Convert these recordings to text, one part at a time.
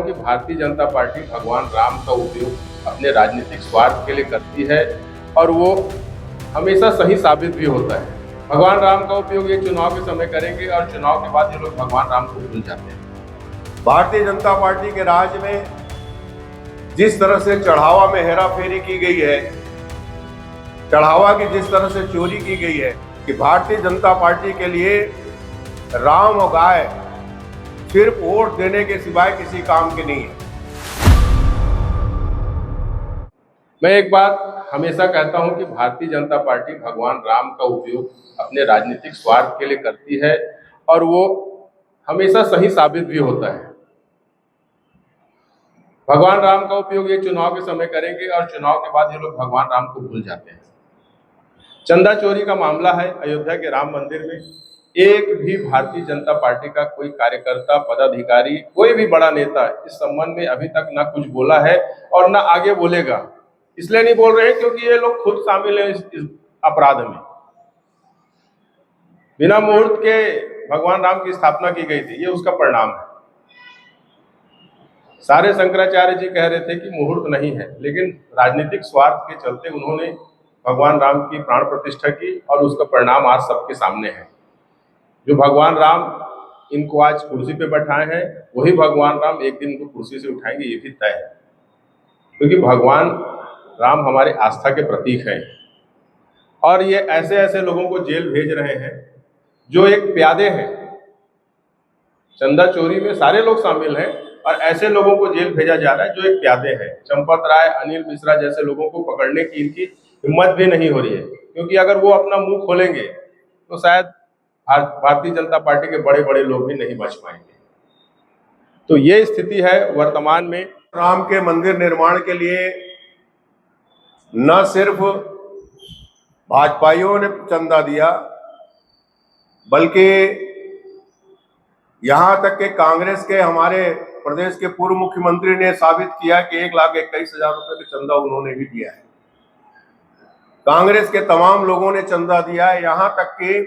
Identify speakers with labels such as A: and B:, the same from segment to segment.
A: कि भारतीय जनता पार्टी भगवान राम का उपयोग अपने राजनीतिक स्वार्थ के लिए करती है और वो हमेशा सही साबित भी होता है। भगवान राम का उपयोग ये चुनाव के समय करेंगे और चुनाव के बाद ये लोग भगवान राम को भूल जाते हैं।
B: भारतीय जनता पार्टी के राज में जिस तरह से चढ़ावा में हेराफेरी की गई है, चढ़ावा की जिस तरह से चोरी की गई है कि भारतीय जनता पार्टी के लिए राम और गाय सिर्फ वोट देने के सिवाय किसी काम के नहीं है।
A: मैं एक बात हमेशा कहता हूं कि भारतीय जनता पार्टी भगवान राम का उपयोग अपने राजनीतिक स्वार्थ के लिए करती है और वो हमेशा सही साबित भी होता है। भगवान राम का उपयोग ये चुनाव के समय करेंगे और चुनाव के बाद ये लोग भगवान राम को भूल जाते हैं। चंदा चोरी का मामला है अयोध्या के राम मंदिर में। एक भी भारतीय जनता पार्टी का कोई कार्यकर्ता, पदाधिकारी, कोई भी बड़ा नेता इस संबंध में अभी तक ना कुछ बोला है और ना आगे बोलेगा। इसलिए नहीं बोल रहे हैं क्योंकि ये लोग खुद शामिल हैं इस अपराध में। बिना मुहूर्त के भगवान राम की स्थापना की गई थी, ये उसका परिणाम है। सारे शंकराचार्य जी कह रहे थे कि मुहूर्त नहीं है, लेकिन राजनीतिक स्वार्थ के चलते उन्होंने भगवान राम की प्राण प्रतिष्ठा की और उसका परिणाम आज सबके सामने है। जो भगवान राम इनको आज कुर्सी पे बैठाए हैं, वही भगवान राम एक दिन इनको कुर्सी से उठाएंगे, ये भी तय है। क्योंकि भगवान राम हमारे आस्था के प्रतीक हैं और ये ऐसे ऐसे लोगों को जेल भेज रहे हैं जो एक प्यादे हैं। चंदा चोरी में सारे लोग शामिल हैं और ऐसे लोगों को जेल भेजा जा रहा है जो एक प्यादे हैं। चंपत राय, अनिल मिश्रा जैसे लोगों को पकड़ने की इनकी हिम्मत भी नहीं हो रही है, क्योंकि अगर वो अपना मुंह खोलेंगे तो शायद भारतीय जनता पार्टी के बड़े बड़े लोग भी नहीं बच पाएंगे। तो ये स्थिति है वर्तमान में।
B: राम के मंदिर निर्माण के लिए न सिर्फ भाजपाइयों ने चंदा दिया, बल्कि यहां तक कि कांग्रेस के हमारे प्रदेश के पूर्व मुख्यमंत्री ने साबित किया कि 1,21,000 रुपए का चंदा उन्होंने भी दिया है। कांग्रेस के तमाम लोगों ने चंदा दिया है। यहां तक कि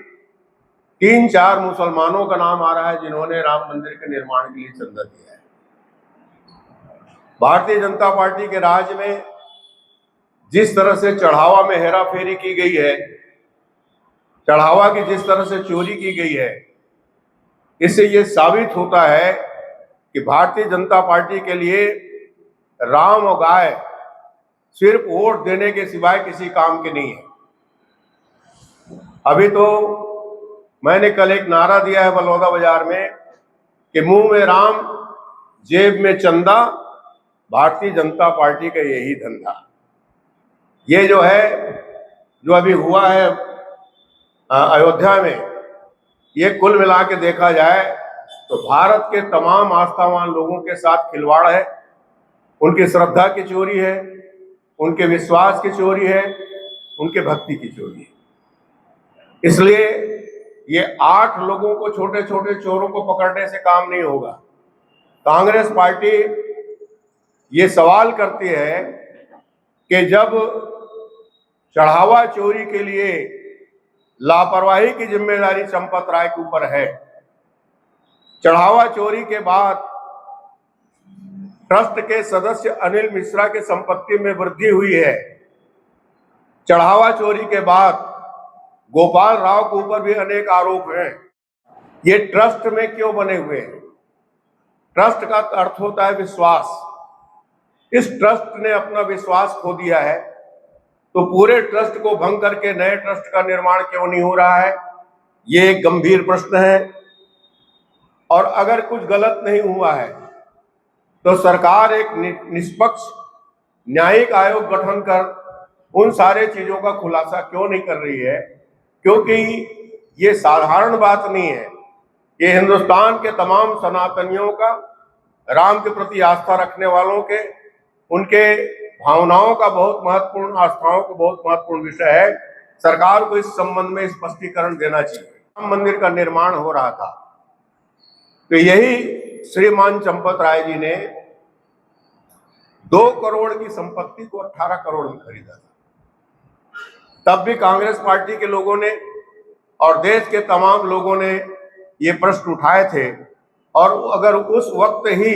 B: 3-4 मुसलमानों का नाम आ रहा है जिन्होंने राम मंदिर के निर्माण के लिए चंदा दिया है। भारतीय जनता पार्टी के राज में जिस तरह से चढ़ावा में हेराफेरी की गई है, चढ़ावा की जिस तरह से चोरी की गई है, इससे ये साबित होता है कि भारतीय जनता पार्टी के लिए राम और गाय सिर्फ वोट देने के सिवाय किसी काम के नहीं है। अभी तो मैंने कल एक नारा दिया है बलौदा बाजार में कि मुंह में राम, जेब में चंदा, भारतीय जनता पार्टी का यही धंधा। ये जो है, जो अभी हुआ है अयोध्या में, ये कुल मिला के देखा जाए तो भारत के तमाम आस्थावान लोगों के साथ खिलवाड़ है। उनकी श्रद्धा की चोरी है, उनके विश्वास की चोरी है, उनके भक्ति की चोरी है। इसलिए ये 8 लोगों को, छोटे छोटे चोरों को पकड़ने से काम नहीं होगा। कांग्रेस पार्टी ये सवाल करती है कि जब चढ़ावा चोरी के लिए लापरवाही की जिम्मेदारी चंपत राय के ऊपर है, चढ़ावा चोरी के बाद ट्रस्ट के सदस्य अनिल मिश्रा के संपत्ति में वृद्धि हुई है, चढ़ावा चोरी के बाद गोपाल राव के ऊपर भी अनेक आरोप हैं, ये ट्रस्ट में क्यों बने हुए हैं? ट्रस्ट का अर्थ होता है विश्वास। इस ट्रस्ट ने अपना विश्वास खो दिया है, तो पूरे ट्रस्ट को भंग करके नए ट्रस्ट का निर्माण क्यों नहीं हो रहा है? ये एक गंभीर प्रश्न है। और अगर कुछ गलत नहीं हुआ है तो सरकार एक निष्पक्ष न्यायिक आयोग गठन कर उन सारे चीजों का खुलासा क्यों नहीं कर रही है? क्योंकि ये साधारण बात नहीं है। ये हिंदुस्तान के तमाम सनातनियों का, राम के प्रति आस्था रखने वालों के, उनके भावनाओं का बहुत महत्वपूर्ण, आस्थाओं का बहुत महत्वपूर्ण विषय है। सरकार को इस संबंध में स्पष्टीकरण देना चाहिए। राम मंदिर का निर्माण हो रहा था तो यही श्रीमान चंपत राय जी ने 2 करोड़ की संपत्ति को 18 करोड़ में खरीदा था। तब भी कांग्रेस पार्टी के लोगों ने और देश के तमाम लोगों ने ये प्रश्न उठाए थे, और अगर उस वक्त ही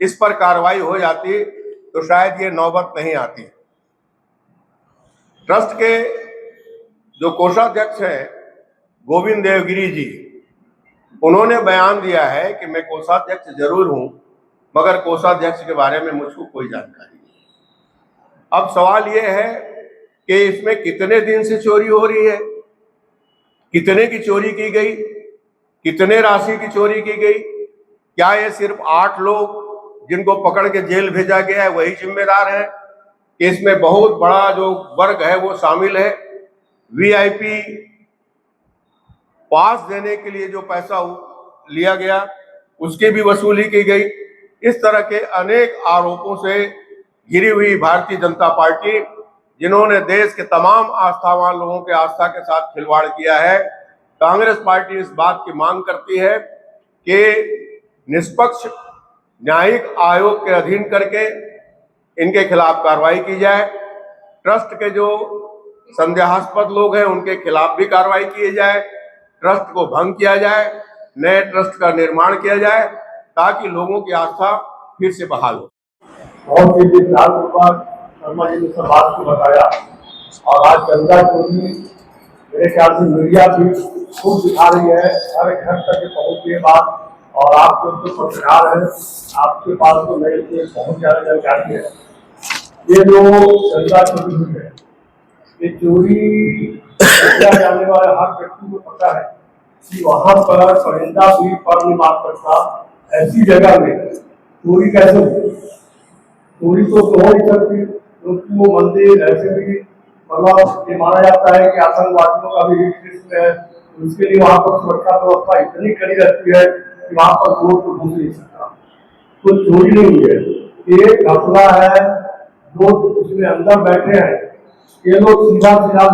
B: इस पर कार्रवाई हो जाती तो शायद ये नौबत नहीं आती। ट्रस्ट के जो कोषाध्यक्ष हैं गोविंद देवगिरी जी, उन्होंने बयान दिया है कि मैं कोषाध्यक्ष जरूर हूं, मगर कोषाध्यक्ष के बारे में मुझको कोई जानकारी नहीं। अब सवाल यह है कि इसमें कितने दिन से चोरी हो रही है, कितने की चोरी की गई, कितने राशि की चोरी की गई, क्या ये सिर्फ 8 लोग जिनको पकड़ के जेल भेजा गया है वही जिम्मेदार है, कि इसमें बहुत बड़ा जो वर्ग है वो शामिल है। वीआईपी पास देने के लिए जो पैसा लिया गया उसकी भी वसूली की गई। इस तरह के अनेक आरोपों से घिरी हुई भारतीय जनता पार्टी, जिन्होंने देश के तमाम आस्थावान लोगों के आस्था के साथ खिलवाड़ किया है, कांग्रेस पार्टी इस बात की मांग करती है कि निष्पक्ष न्यायिक आयोग के अधीन करके इनके खिलाफ कार्रवाई की जाए। ट्रस्ट के जो संदेहास्पद लोग हैं उनके खिलाफ भी कार्रवाई की जाए, ट्रस्ट को भंग किया जाए, नए ट्रस्ट का निर्माण किया जाए ताकि लोगों की आस्था फिर से बहाल हो।
C: बहुत ही विचारपूर्वक शर्मा जी ने सब बात को बताया और आज गंगा चोरी मेरे ख्याल से मीडिया भी खूब दिखा रही है, हर घर तक पहुंच रही है बात, और आप लोग जो पत्रकार हैं आपके पास तो मेरे से बहुत ज्यादा जानकारी है। ये जो गंगा चोरी हुई है, ये चोरी किया जाने वाले हर व्यक्ति को पता है कि वहां पर परिंदा भी पर नहीं मार सकता, ऐसी जगह में चोरी कैसे हुई? चोरी तो हो नहीं सकती क्योंकि वो मंदिर ऐसे भी मतलब ये माना जाता है कि आतंकवादियों का भी हित है, उसके लिए वहां पर सुरक्षा व्यवस्था इतनी कड़ी रहती है कि वहां पर चोर तो घुस नहीं सकता। तो चोरी नहीं हुई है, एक घपला है, लोग उसमें अंदर बैठे हैं, ये लोग सीधा सीधा